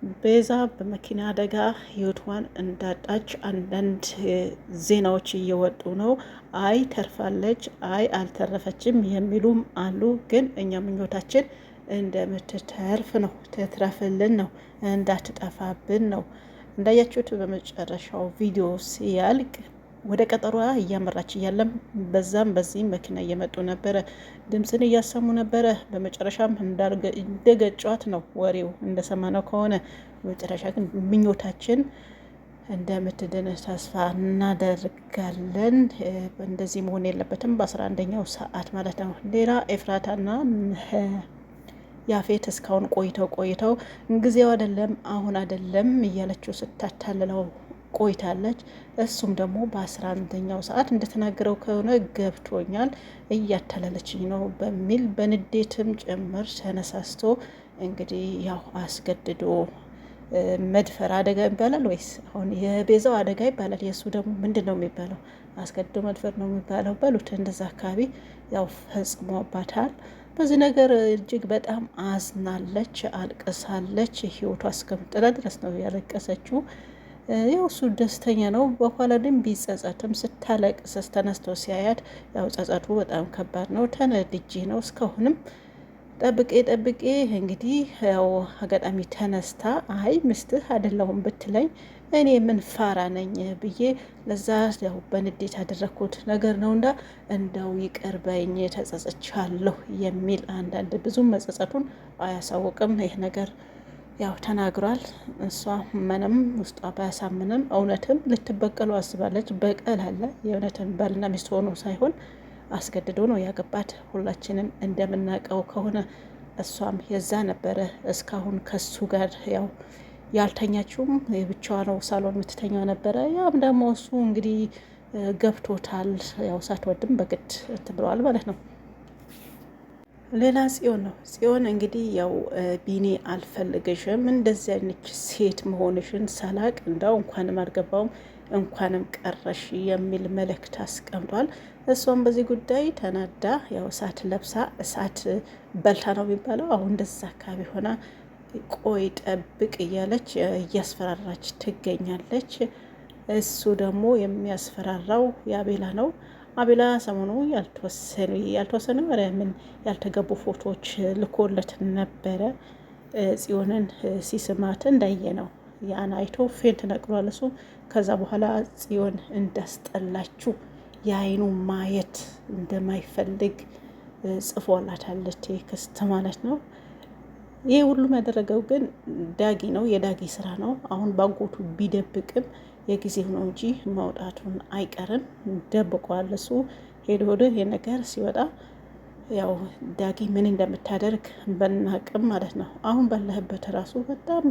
ቤዛ በመኪና አደጋ ህይወቷን እንዳጣች አንዳንድ ዜናዎች እየወጡ ነው። አይ ተርፋለች፣ አይ አልተረፈችም የሚሉም አሉ። ግን እኛ ምኞታችን እንደምትተርፍ ነው፣ ትትረፍልን ነው፣ እንዳትጠፋብን ነው። እንዳያችሁት በመጨረሻው ቪዲዮ ሲያልቅ ወደ ቀጠሯ እያመራች እያለም በዛም በዚህም መኪና እየመጡ ነበረ፣ ድምፅን እያሰሙ ነበረ። በመጨረሻም እንደገጯት ነው ወሬው እንደሰማነው ከሆነ። በመጨረሻ ግን ምኞታችን እንደምትድን ተስፋ እናደርጋለን። እንደዚህ መሆን የለበትም በ11ኛው ሰዓት ማለት ነው። ሌላ ኤፍራታና ያፌት እስካሁን ቆይተው ጊዜው አይደለም አሁን አይደለም እያለችው ስታታልለው ቆይታለች። እሱም ደግሞ በ11ኛው ሰዓት እንደተናገረው ከሆነ ገብቶኛል እያታለለችኝ ነው በሚል በንዴትም ጭምር ተነሳስቶ እንግዲህ ያው አስገድዶ መድፈር አደጋ ይባላል ወይስ አሁን የቤዛው አደጋ ይባላል? የእሱ ደግሞ ምንድን ነው የሚባለው? አስገድዶ መድፈር ነው የሚባለው። በሉት እንደዛ አካባቢ ያው ፈጽሞባታል። በዚህ ነገር እጅግ በጣም አዝናለች፣ አልቅሳለች። ህይወቷ እስከምጥላ ድረስ ነው ያለቀሰችው። ያው እሱ ደስተኛ ነው። በኋላ ግን ቢጸጸትም ስታለቅስ ተነስቶ ሲያያት ያው ጸጸቱ በጣም ከባድ ነው። ተነድጄ ነው እስካሁንም ጠብቄ እንግዲህ ያው አጋጣሚ ተነስታ አይ ምስትህ አይደለሁም ብትለኝ እኔ ምን ፋራ ነኝ ብዬ ለዛ ያው በንዴት ያደረግኩት ነገር ነው እንደው ይቅር በይኝ ተጸጽቻለሁ የሚል አንዳንድ ብዙም መጸጸቱን አያሳውቅም ይህ ነገር ያው ተናግሯል። እሷ ምንም ውስጧ ባያሳምንም እውነትም ልትበቀሉ አስባለች። በቀል አለ። የእውነትን ባልና ሚስት ሆኖ ሳይሆን አስገድዶ ነው ያገባት። ሁላችንም እንደምናውቀው ከሆነ እሷም የዛ ነበረ እስካሁን ከሱ ጋር ያው ያልተኛችውም የብቻዋ ነው ሳሎን የምትተኛው ነበረ። ያም ደግሞ እሱ እንግዲህ ገብቶታል። ያው ሳትወድም በግድ ብለዋል ማለት ነው። ሌላ ጽዮን ነው። ጽዮን እንግዲህ ያው ቢኒ አልፈልግሽም እንደዚህ አይነት ሴት መሆንሽን ሳላቅ እንዳው እንኳንም አልገባውም እንኳንም ቀረሽ የሚል መልእክት አስቀምጧል። እሷም በዚህ ጉዳይ ተናዳ ያው እሳት ለብሳ እሳት በልታ ነው የሚባለው። አሁን እንደዛ አካባቢ ሆና ቆይ ጠብቅ እያለች እያስፈራራች ትገኛለች። እሱ ደግሞ የሚያስፈራራው የአቤላ ነው። አቤላ ሰሞኑ ያልተወሰነ ምን ያልተገቡ ፎቶዎች ልኮለት ነበረ። ጽዮንን ሲስማት እንዳየ ነው ያን አይቶ ፌንት ነቅሏል እሱ። ከዛ በኋላ ጽዮን እንዳስጠላችው የአይኑ ማየት እንደማይፈልግ ጽፎላታል ቴክስት ማለት ነው። ይህ ሁሉም ያደረገው ግን ዳጊ ነው። የዳጊ ስራ ነው። አሁን ባጎቱ ቢደብቅም የጊዜው ነው እንጂ ማውጣቱን አይቀርም። ደብቋል እሱ ሄዶ ይሄ ነገር ሲወጣ ያው ዳጊ ምን እንደምታደርግ በናቅም ማለት ነው። አሁን ባለህበት ራሱ በጣም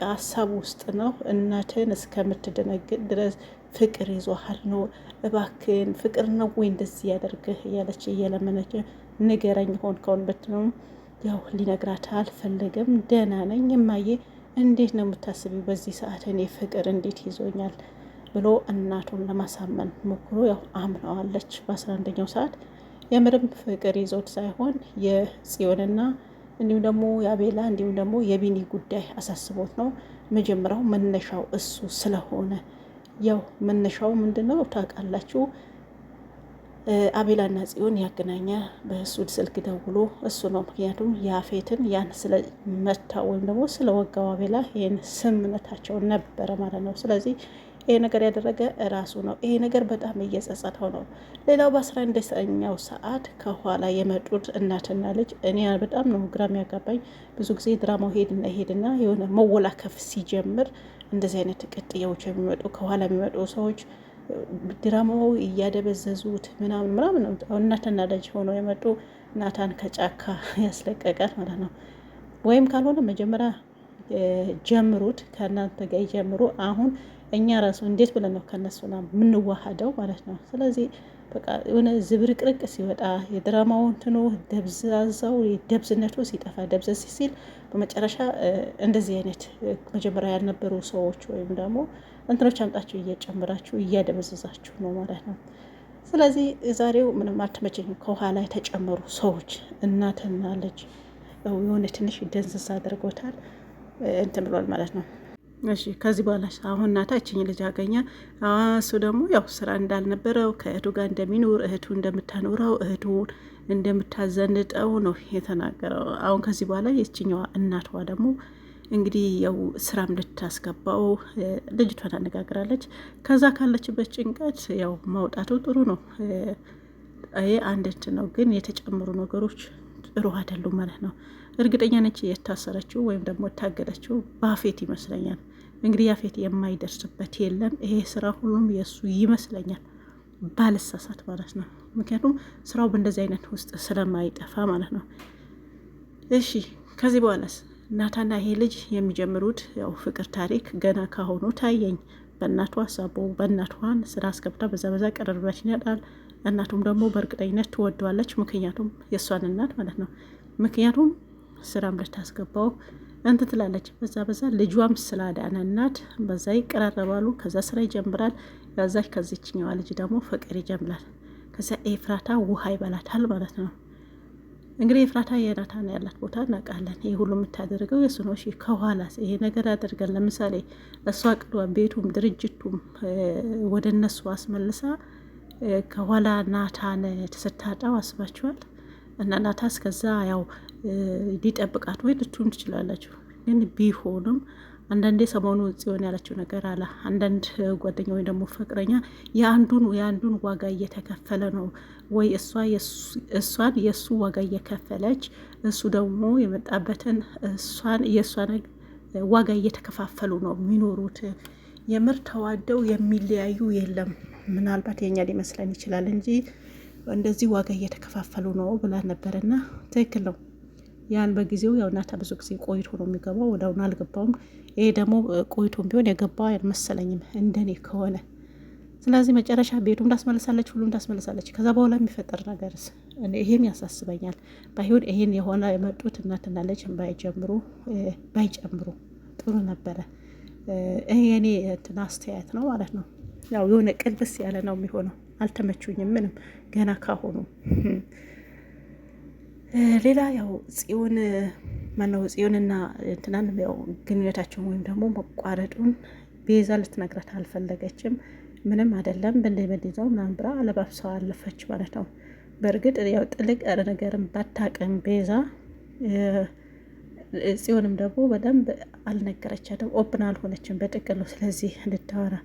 ሀሳብ ውስጥ ነው። እናትን እስከምትደነግጥ ድረስ ፍቅር ይዞሃል ነው። እባክን ፍቅር ነው ወይ እንደዚህ ያደርግህ እያለች እየለመነች ንገረኝ ሆንከውን ብትነው ያው ሊነግራት አልፈለገም። ደህና ነኝ እማዬ እንዴት ነው የምታስቢው በዚህ ሰዓት እኔ ፍቅር እንዴት ይዞኛል ብሎ እናቱን ለማሳመን ሞክሮ ያው አምነዋለች። በ11ኛው ሰዓት የምርም ፍቅር ይዞት ሳይሆን የጽዮንና እንዲሁም ደግሞ የአቤላ እንዲሁም ደግሞ የቢኒ ጉዳይ አሳስቦት ነው። መጀመሪያው መነሻው እሱ ስለሆነ ያው መነሻው ምንድነው ታውቃላችሁ? አቤላና ጽዮን ያገናኘ በእሱ ስልክ ደውሎ እሱ ነው። ምክንያቱም ያፌትን ያን ስለመታ ወይም ደግሞ ስለወጋው አቤላ ይህን ስምምነታቸው ነበረ ማለት ነው። ስለዚህ ይሄ ነገር ያደረገ እራሱ ነው። ይሄ ነገር በጣም እየጸጸተው ነው። ሌላው በ11ኛው ሰዓት ከኋላ የመጡት እናትና ልጅ እኔ በጣም ነው ግራ የሚያጋባኝ። ብዙ ጊዜ ድራማው ሄድና የሆነ መወላከፍ ሲጀምር እንደዚህ አይነት ቅጥያዎች የሚመጡ ከኋላ የሚመጡ ሰዎች ድራማው እያደበዘዙት ምናምን ነው። እናትና ልጅ ሆነው የመጡ ናታን ከጫካ ያስለቀቃት ማለት ነው። ወይም ካልሆነ መጀመሪያ ጀምሩት፣ ከእናንተ ጋር ጀምሩ። አሁን እኛ ራሱ እንዴት ብለን ነው ከነሱና የምንዋሃደው ማለት ነው። ስለዚህ በቃ የሆነ ዝብርቅርቅ ሲወጣ የድራማው እንትኑ ደብዛዛው ደብዝነቱ ሲጠፋ ደብዘዝ ሲል በመጨረሻ እንደዚህ አይነት መጀመሪያ ያልነበሩ ሰዎች ወይም ደግሞ እንትኖች አምጣችሁ እየጨምራችሁ እያደበዘዛችሁ ነው ማለት ነው። ስለዚህ ዛሬው ምንም አትመቸኝም። ከኋላ የተጨመሩ ሰዎች እናትና ልጅ የሆነ ትንሽ ደንዝዝ አድርጎታል። እንትን ብሏል ማለት ነው። እሺ ከዚህ በኋላ አሁን ናታ እችኝ ልጅ አገኘ። እሱ ደግሞ ያው ስራ እንዳልነበረው ከእህቱ ጋር እንደሚኖር እህቱ እንደምታኖረው እህቱ እንደምታዘንጠው ነው የተናገረው። አሁን ከዚህ በኋላ የችኛዋ እናቷ ደግሞ እንግዲህ ያው ስራም ልታስገባው ልጅቷን አነጋግራለች። ከዛ ካለችበት ጭንቀት ያው ማውጣቱ ጥሩ ነው። ይሄ አንድ ነው፣ ግን የተጨመሩ ነገሮች ጥሩ አይደሉም ማለት ነው። እርግጠኛ ነች የታሰረችው ወይም ደግሞ የታገደችው በአፌት ይመስለኛል። እንግዲህ ያፌት የማይደርስበት የለም። ይሄ ስራ ሁሉም የእሱ ይመስለኛል ባልሳሳት ማለት ነው። ምክንያቱም ስራው በእንደዚህ አይነት ውስጥ ስለማይጠፋ ማለት ነው። እሺ ከዚህ በኋላስ ናታና ይሄ ልጅ የሚጀምሩት ያው ፍቅር ታሪክ ገና ካሁኑ ታየኝ። በእናቷ አሳቦ በእናቷን ስራ አስገብታ በዛ ቀረርባች ይነጣል። እናቱም ደግሞ በእርግጠኝነት ትወደዋለች። ምክንያቱም የእሷን እናት ማለት ነው። ምክንያቱም ስራም ልታስገባው እንት ትላለች። በዛ ልጇም ስላዳነ እናት በዛ ይቀራረባሉ። ከዛ ስራ ይጀምራል። ያዛች ከዚችኛዋ ልጅ ደግሞ ፍቅር ይጀምራል። ከዛ ኤፍራታ ውሃ ይበላታል ማለት ነው። እንግዲህ ኤፍራታ የናታን ያላት ቦታ እናውቃለን። ይሄ ሁሉ የምታደርገው የሱ ነው። እሺ ከኋላ ይሄ ነገር ያደርጋል። ለምሳሌ እሷ ቅዷ ቤቱም ድርጅቱም ወደ እነሱ አስመልሳ ከኋላ ናታን ስታጣው አስባችኋል። እና ናታ እስከዛ ያው ሊጠብቃት ወይ ልትሆን ትችላላችሁ። ግን ቢሆንም አንዳንዴ ሰሞኑ ጽዮን ያለችው ነገር አለ። አንዳንድ ጓደኛ ወይ ደግሞ ፍቅረኛ የአንዱን ዋጋ እየተከፈለ ነው ወይ እሷን የእሱ ዋጋ እየከፈለች እሱ ደግሞ የመጣበትን የእሷን ዋጋ እየተከፋፈሉ ነው የሚኖሩት። የምር ተዋደው የሚለያዩ የለም። ምናልባት የኛ ሊመስለን ይችላል እንጂ እንደዚህ ዋጋ እየተከፋፈሉ ነው ብላ ነበርና ትክክል ነው። ያን በጊዜው ያው ናታ ብዙ ጊዜ ቆይቶ ነው የሚገባው፣ ወደውን አልገባውም። ይሄ ደግሞ ቆይቶም ቢሆን የገባ አልመሰለኝም እንደኔ ከሆነ። ስለዚህ መጨረሻ ቤቱ እንዳስመልሳለች፣ ሁሉ እንዳስመልሳለች። ከዛ በኋላ የሚፈጠር ነገርስ ይሄም ያሳስበኛል። ባይሆን ይሄን የሆነ የመጡት እናትና ልጅ ባይጨምሩ ጥሩ ነበረ። ይሄ የኔ እንትን አስተያየት ነው ማለት ነው። ያው የሆነ ቅልብስ ያለ ነው የሚሆነው። አልተመቹኝም ምንም ገና ካሁኑ። ሌላ ያው ጽዮንና እንትናን ያው ግንኙነታቸውን ወይም ደግሞ መቋረጡን ቤዛ ልትነግራት አልፈለገችም። ምንም አይደለም በእንደዛው ምናምን ብራ አለባብሰው አለፈች ማለት ነው። በእርግጥ ያው ጥልቅ ያለ ነገርም ባታቅም ቤዛ ጽዮንም ደግሞ በደንብ አልነገረቻትም። ኦፕን አልሆነችም በጥቅሉ ስለዚህ እንድታወራ።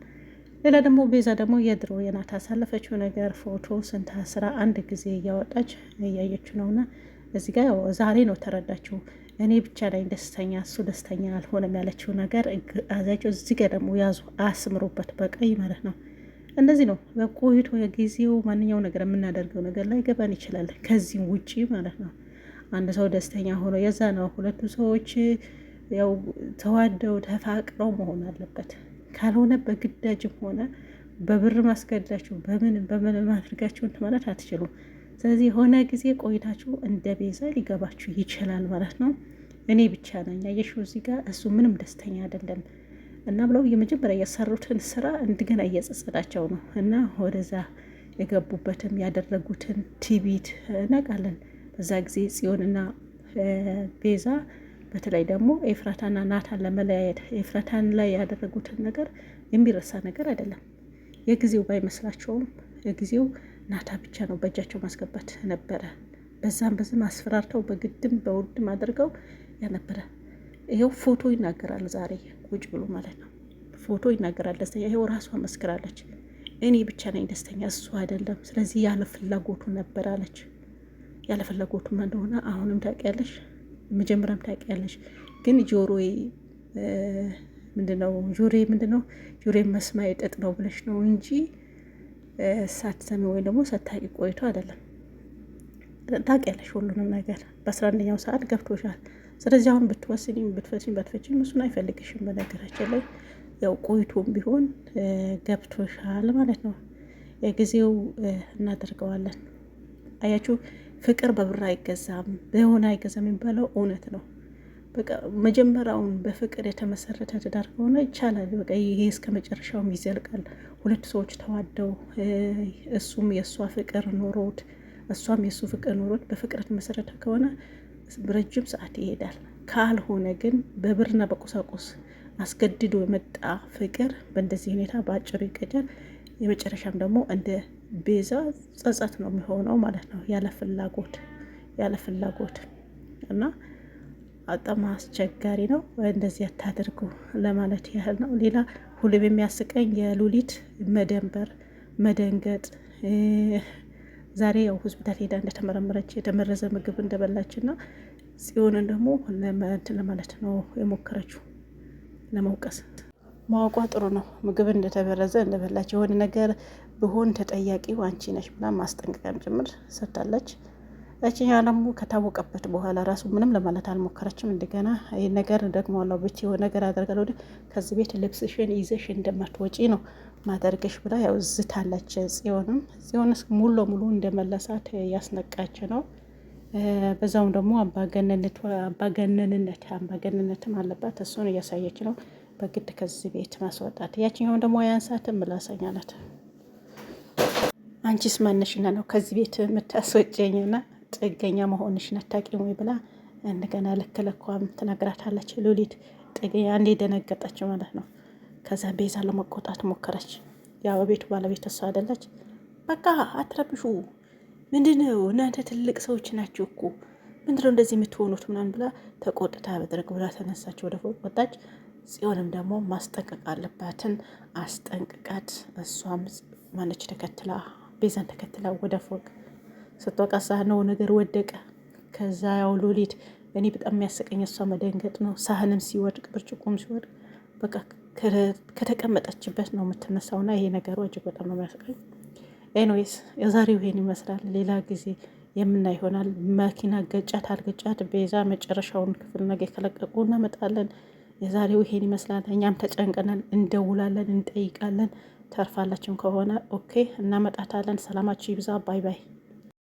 ሌላ ደግሞ ቤዛ ደግሞ የድሮ የናታ ያሳለፈችው ነገር ፎቶ ስንት ስራ አንድ ጊዜ እያወጣች እያየችው ነውና እዚህ ጋር ዛሬ ነው ተረዳችው። እኔ ብቻ ላይ ደስተኛ እሱ ደስተኛ አልሆነም ያለችው ነገር አዛቸው። እዚህ ጋር ደግሞ ያዙ አስምሮበት በቀይ ማለት ነው። እንደዚህ ነው በቆይቶ የጊዜው ማንኛው ነገር የምናደርገው ነገር ላይ ገባን ይችላል። ከዚህም ውጪ ማለት ነው አንድ ሰው ደስተኛ ሆኖ የዛ ነው ሁለቱ ሰዎች ያው ተዋደው ተፋቅረው መሆን አለበት። ካልሆነ በግዳጅም ሆነ በብር ማስገዳችሁ በምን ማድረጋችሁ ማለት አትችሉም። ስለዚህ የሆነ ጊዜ ቆይታችሁ እንደ ቤዛ ሊገባችሁ ይችላል ማለት ነው። እኔ ብቻ ነኝ ያየሽው እዚህ ጋር እሱ ምንም ደስተኛ አይደለም እና ብለው የመጀመሪያ የሰሩትን ስራ እንደገና እየጸጸዳቸው ነው። እና ወደዛ የገቡበትም ያደረጉትን ቲቪት እናውቃለን። በዛ ጊዜ ጽዮንና ቤዛ በተለይ ደግሞ ኤፍራታና ናታን ለመለያየት ኤፍራታን ላይ ያደረጉትን ነገር የሚረሳ ነገር አይደለም። የጊዜው ባይመስላቸውም የጊዜው ናታ ብቻ ነው በእጃቸው ማስገባት ነበረ። በዛም አስፈራርተው በግድም በውድም አድርገው ያነበረ። ይሄው ፎቶ ይናገራል። ዛሬ ቁጭ ብሎ ማለት ነው ፎቶ ይናገራል። ደስተኛ ይሄው ራሷ መስክራለች። እኔ ብቻ ነኝ ደስተኛ እሱ አይደለም። ስለዚህ ያለ ፍላጎቱ ነበር አለች። ያለ ፍላጎቱም እንደሆነ አሁንም ታውቂያለሽ፣ መጀመሪያም ታውቂያለሽ። ግን ጆሮዬ ምንድነው ጆሮዬ መስማዬ ጥጥ ነው ብለሽ ነው እንጂ ሳትሰሚ ወይ ደግሞ ሳታውቂ ቆይቶ አይደለም። ታውቂያለሽ ሁሉንም ነገር በ11ኛው ሰዓት ገብቶሻል። ስለዚህ አሁን ብትወስኝም ባትፈችም እሱን አይፈልግሽም። በነገራችን ላይ ያው ቆይቶም ቢሆን ገብቶሻል ማለት ነው። የጊዜው እናደርገዋለን። አያችሁ ፍቅር በብር አይገዛም በሆነ አይገዛም የሚባለው እውነት ነው። በቃ መጀመሪያውን በፍቅር የተመሰረተ ትዳር ከሆነ ይቻላል። በቃ ይሄ እስከ መጨረሻውም ይዘልቃል። ሁለት ሰዎች ተዋደው እሱም የእሷ ፍቅር ኖሮት እሷም የእሱ ፍቅር ኖሮት በፍቅር የተመሰረተ ከሆነ ረጅም ሰዓት ይሄዳል። ካልሆነ ግን በብርና በቁሳቁስ አስገድዶ የመጣ ፍቅር በእንደዚህ ሁኔታ በአጭሩ ይቀጫል። የመጨረሻም ደግሞ እንደ ቤዛ ጸጸት ነው የሚሆነው ማለት ነው፣ ያለ ፍላጎት እና በጣም አስቸጋሪ ነው። እንደዚህ አታድርጉ ለማለት ያህል ነው። ሌላ ሁሉም የሚያስቀኝ የሉሊት መደንገጥ ዛሬ ያው ሆስፒታል ሄዳ እንደተመረመረች የተመረዘ ምግብ እንደበላች እና ጽዮንን ደግሞ እንትን ለማለት ነው የሞከረችው ለመውቀስ። ማወቋ ጥሩ ነው። ምግብ እንደተበረዘ እንደበላች የሆነ ነገር ብሆን ተጠያቂው አንቺ ነሽ ብላ ማስጠንቀቂያም ጭምር ሰጥታለች። ያችኛዋ ደግሞ ከታወቀበት በኋላ ራሱ ምንም ለማለት አልሞከረችም። እንደገና ይህ ነገር ደግሞ አለው ብቻ የሆነ ነገር አደርጋለሁ ከዚህ ቤት ልብስሽን ይዘሽ እንደማትወጪ ነው ማደርገሽ ብላ ያው ዝታለች። ጽዮንስ ሙሉ ለሙሉ እንደመለሳት ያስነቃች ነው። በዛውም ደግሞ አምባገነንነትም አለባት። እሱን እያሳየች ነው በግድ ከዚህ ቤት ማስወጣት። ያችኛውን ደግሞ ያንሳትም ምላሰኛለት አንቺስ ማነሽና ነው ከዚህ ቤት የምታስወጨኝና ጥገኛ መሆንሽ ነታቂም ወይ ብላ እንደገና ልክ ልኳም ትነግራታለች። ሉሊት ጥገኛ አንዴ ደነገጠች ማለት ነው። ከዛ ቤዛ ለመቆጣት ሞከረች። ያው ቤቱ ባለቤት እሷ አይደለች። በቃ አትረብሹ፣ ምንድነው እናንተ ትልቅ ሰዎች ናችሁ እኮ ምንድነው እንደዚህ የምትሆኑት ምናምን ብላ ተቆጥታ በድረግ ብላ ተነሳች፣ ወደ ፎቅ ወጣች። ጽዮንም ደግሞ ማስጠንቀቅ አለባትን አስጠንቅቃት። እሷም ማነች ተከትላ ቤዛን ተከትላ ወደ ፎቅ ስትወቃ ሳህነው ነገር ወደቀ። ከዛ ያው ሉሊት እኔ በጣም የሚያስቀኝ እሷ መደንገጥ ነው። ሳህንም ሲወድቅ ብርጭቆም ሲወድቅ በቃ ከተቀመጠችበት ነው የምትነሳውና ይሄ ነገሩ እጅግ በጣም ነው የሚያስቀኝ። ኤንዌይስ የዛሬው ይሄን ይመስላል። ሌላ ጊዜ የምናይ ይሆናል። መኪና ገጫት አልገጫት ቤዛ መጨረሻውን ክፍል ነገ ከለቀቁ እናመጣለን። የዛሬው ይሄን ይመስላል። እኛም ተጨንቀናል፣ እንደውላለን፣ እንጠይቃለን። ተርፋላችን ከሆነ ኦኬ እናመጣታለን። ሰላማችሁ ይብዛ። ባይ ባይ።